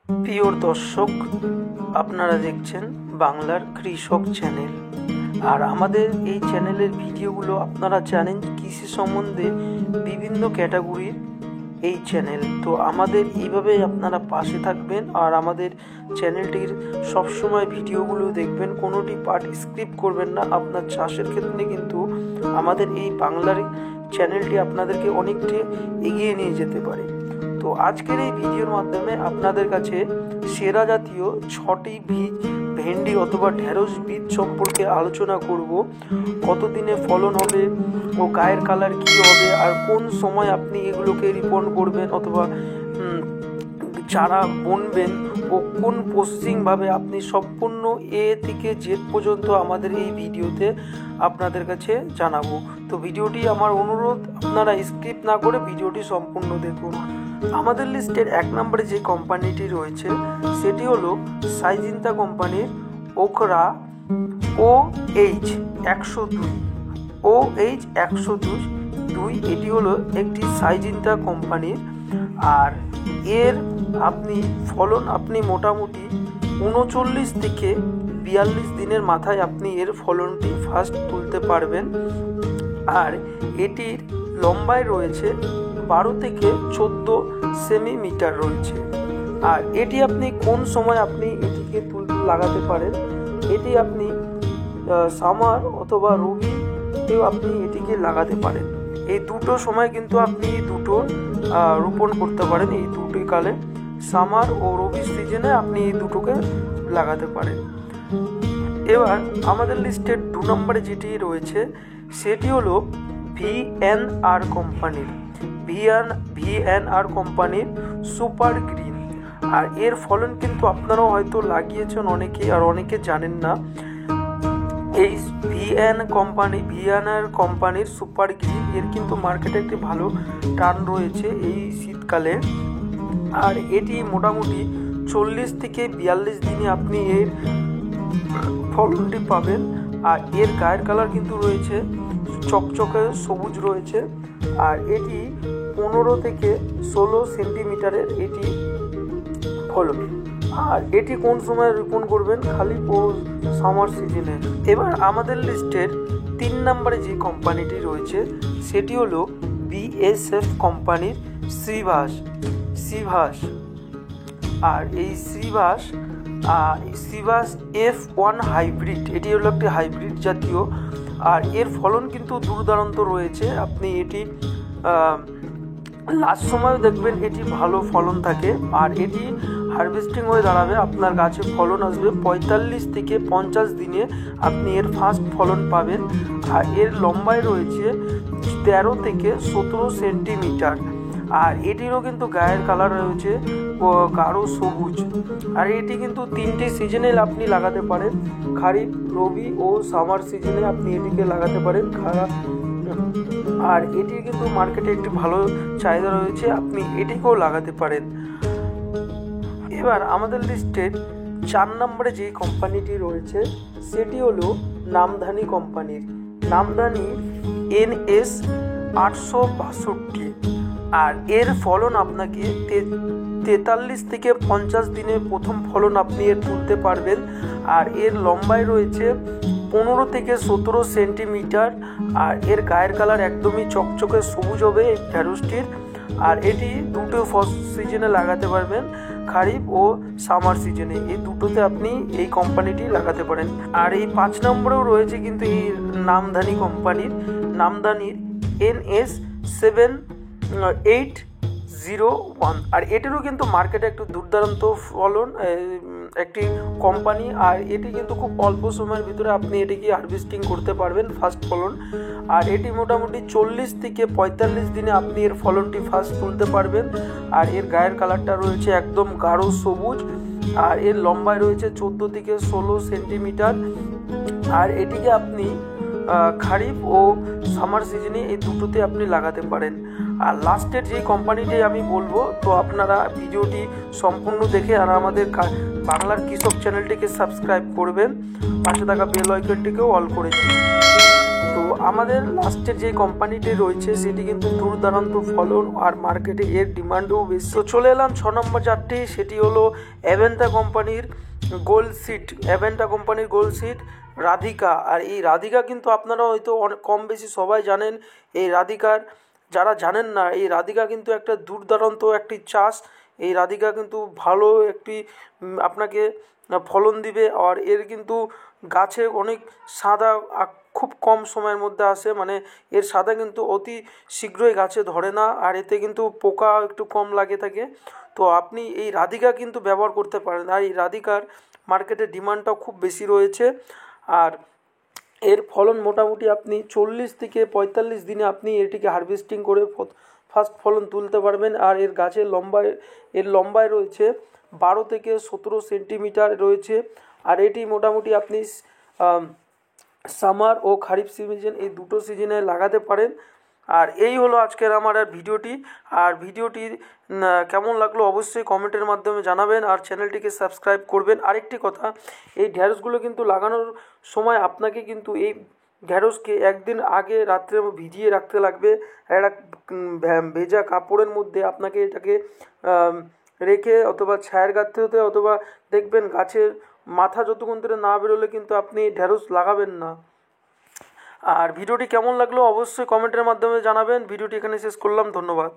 প্রিয় দর্শক, আপনারা দেখছেন বাংলার কৃষক চ্যানেল। আর আমাদের এই চ্যানেলের ভিডিওগুলো আপনারা জানেন কৃষি সম্বন্ধে বিভিন্ন ক্যাটাগরির এই চ্যানেল। তো আমাদের এইভাবে আপনারা পাশে থাকবেন আর আমাদের চ্যানেলটির সবসময় ভিডিওগুলো দেখবেন, কোনোটি পার্ট স্কিপ করবেন না। আপনার চাষের ক্ষেত্রে কিন্তু আমাদের এই বাংলার চ্যানেলটি আপনাদেরকে অনেকটা এগিয়ে নিয়ে যেতে পারে। তো আজকের এই ভিডিওর মাধ্যমে আপনাদের কাছে সেরা জাতীয় 6টি ভেন্ডি অথবা ঢেঁড়স বীজ সম্পর্কে আলোচনা করব। কতদিনে ফলন হবে ও গায়ের কালার কী হবে, আর কোন সময় আপনি এগুলোকে রিপন করবেন অথবা চারা বুনবেন ও কোন প্রসেসিংভাবে আপনি সম্পূর্ণ এ থেকে জেড পর্যন্ত আমাদের এই ভিডিওতে আপনাদের কাছে জানাবো। তো ভিডিওটি আমার অনুরোধ, আপনারা স্কিপ না করে ভিডিওটি সম্পূর্ণ দেখুন। আমাদের লিস্টের 1 নম্বরে যে কোম্পানিটি রয়েছে সেটি হলো সাইজিন্তা কোম্পানির ওখরা OH102। এটি হলো একটি সাইজিন্তা কোম্পানির। আর এর ফলন আপনি মোটামুটি 39 থেকে 42 দিনের মাথায় আপনি এর ফলনটি ফার্স্ট তুলতে পারবেন। আর এটির লম্বায় রয়েছে 12 থেকে 14 সেন্টিমিটার রয়েছে। আর এটি আপনি কোন সময় আপনি এটিকে লাগাতে পারেন, এটি আপনি সামার অথবা রবিতেও আপনি এটিকে লাগাতে পারেন। এই দুটো সময় কিন্তু আপনি দুটো রোপণ করতে পারেন। এই দুটি কালে সামার ও রবি সিজনে আপনি এই দুটোকে লাগাতে পারেন। এবার আমাদের লিস্টের 2 নম্বরে যেটি রয়েছে সেটি হলো VNR কোম্পানির সুপার গ্রিন। আর এর ফলন কিন্তু আপনারাও হয়তো লাগিয়েছেন অনেকে, আর অনেকে জানেন না। এই VNR কোম্পানির সুপার গ্রিন এর কিন্তু মার্কেটে একটি ভালো টার্ন রয়েছে এই শীতকালে। আর এটি মোটামুটি 40 থেকে 42 দিনে আপনি এর ফলনটি পাবেন। আর এর গায়ের কালার কিন্তু রয়েছে চকচকে সবুজ রয়েছে। আর এটি 15 থেকে 16 সেন্টিমিটারের এটি ফলন। আর এটি কোন সময় রোপণ করবেন, খালি ও সামার সিজনে। এবার আমাদের লিস্টের 3 নম্বরে যে কোম্পানিটি রয়েছে সেটি হলো BASF কোম্পানির শ্রীভাষ। আর এই শ্রীভাষ F1 হাইব্রিড, এটি হলো একটি হাইব্রিড জাতীয়। আর এর ফলন কিন্তু দুর্দান্ত রয়েছে। আপনি এটি লাস্ট সময় দেখবেন এটি ভালো ফলন থাকে। আর এটি হারভেস্টিং হয়ে দাঁড়াবে, আপনার গাছে ফলন আসবে 45 থেকে 50 দিনে আপনি এর ফার্স্ট ফলন পাবেন। আর এর লম্বায় রয়েছে 13 থেকে 17 সেন্টিমিটার। আর এটিরও কিন্তু গায়ের কালার রয়েছে গাঢ় সবুজ। আর এটি কিন্তু 3টি সিজনে আপনি লাগাতে পারেন, খারিফ, রবি ও সামার সিজনে আপনি এটিকে লাগাতে পারেন। আর এটির কিন্তু মার্কেটে একটি ভালো চাহিদা রয়েছে, আপনি এটিকেও লাগাতে পারেন। এবার আমাদের লিস্টের 4 নম্বরে যে কোম্পানিটি রয়েছে সেটি হলো নামধানি কোম্পানির NS 862। আর এর ফলন আপনাকে 43 থেকে 50 দিনে প্রথম ফলন আপনি এর তুলতে পারবেন। আর এর লম্বায় রয়েছে 15 থেকে 17 সেন্টিমিটার। আর এর গায়ের কালার একদমই চকচকে সবুজ হবে এই ঢেঁড়সটির। আর এটি দুটো সিজনে লাগাতে পারবেন, খারিফ ও সামার সিজনে, এই দুটোতে আপনি এই কোম্পানিটি লাগাতে পারেন। আর এই 5 নম্বরেও রয়েছে কিন্তু এই নামধানির NS 7801। আর এটিরও কিন্তু মার্কেটে একটু দুর্দান্ত ফলন একটি কোম্পানি। আর এটি কিন্তু খুব অল্প সময়ের ভিতরে আপনি এটিকে হারভেস্টিং করতে পারবেন ফার্স্ট ফলন। আর এটি মোটামুটি 40 থেকে 45 দিনে আপনি এর ফলনটি ফার্স্ট তুলতে পারবেন। আর এর গায়ের কালারটা রয়েছে একদম গাঢ় সবুজ। আর এর লম্বায় রয়েছে 14 থেকে 16 সেন্টিমিটার। আর এটিকে আপনি খারিফ ও সামার সিজনে এই দুটোতে আপনি লাগাতে পারেন। আর লাস্টের যে কোম্পানিটি আমি বলবো, তো আপনারা ভিডিওটি সম্পূর্ণ দেখে আর আমাদের বাংলার কৃষক চ্যানেলটিকে সাবস্ক্রাইব করবেন, পাশে থাকা বেল আইকনটিকেও অল করে দিন। তো আমাদের লাস্টের যে কোম্পানিটি রয়েছে সেটি কিন্তু দুর্দান্ত ফলন আর মার্কেটে এর ডিমান্ডও বেশি। তো চলে এলাম 6 নম্বর জাতটি, সেটি হলো অ্যাভেন্টা কোম্পানির গোল্ড সিড। অ্যাভেন্টা কোম্পানির গোল্ড সিড রাধিকা। আর এই রাধিকা কিন্তু আপনারা হয়তো অনেক কম বেশি সবাই জানেন। এই রাধিকার, যারা জানেন না, এই রাধিকা কিন্তু একটা দুর্দান্ত একটি চাষ। এই রাধিকা কিন্তু ভালো একটি আপনাকে ফলন দিবে। আর এর কিন্তু গাছে অনেক সাদা খুব কম সময়ের মধ্যে আসে, মানে এর সাদা কিন্তু অতি শীঘ্রই গাছে ধরে না, আর এতে কিন্তু পোকা একটু কম লাগে থাকে। তো আপনি এই রাধিকা কিন্তু ব্যবহার করতে পারেন। আর এই রাধিকার মার্কেটে ডিমান্ডটাও খুব বেশি রয়েছে। আর এর ফলন মোটামুটি আপনি 40 থেকে 45 দিনে আপনি এটিকে হারভেস্টিং করে ফার্স্ট ফলন তুলতে পারবেন। আর এর গাছের লম্বায় রয়েছে 12 থেকে 17 সেন্টিমিটার রয়েছে। আর এটি মোটামুটি আপনি সামার ও খারিফ সিজন, এই দুটো সিজনে লাগাতে পারেন। আর এই হলো আজকের আমার ভিডিওটি। আর ভিডিওটি কেমন লাগলো অবশ্যই কমেন্টের মাধ্যমে জানাবেন, আর চ্যানেলটিকে সাবস্ক্রাইব করবেন। আরেকটি কথা, এই ঢ্যাঁড়সগুলো কিন্তু লাগানোর সময় আপনাকে কিন্তু এই ঢ্যাঁড়সকে একদিন আগে রাত্রে ভিজিয়ে রাখতে লাগবে। একটা ভেজা কাপড়ের মধ্যে আপনাকে এটাকে রেখে অথবা ছায়ের গাঁথতে হতে, অথবা দেখবেন গাছের মাথা যতক্ষণ ধরে না বেরোলে কিন্তু আপনি ঢ্যাঁড়স লাগাবেন না। আর ভিডিওটি কেমন লাগলো অবশ্যই কমেন্টের মাধ্যমে জানাবেন। ভিডিওটি এখানে শেষ করলাম, ধন্যবাদ।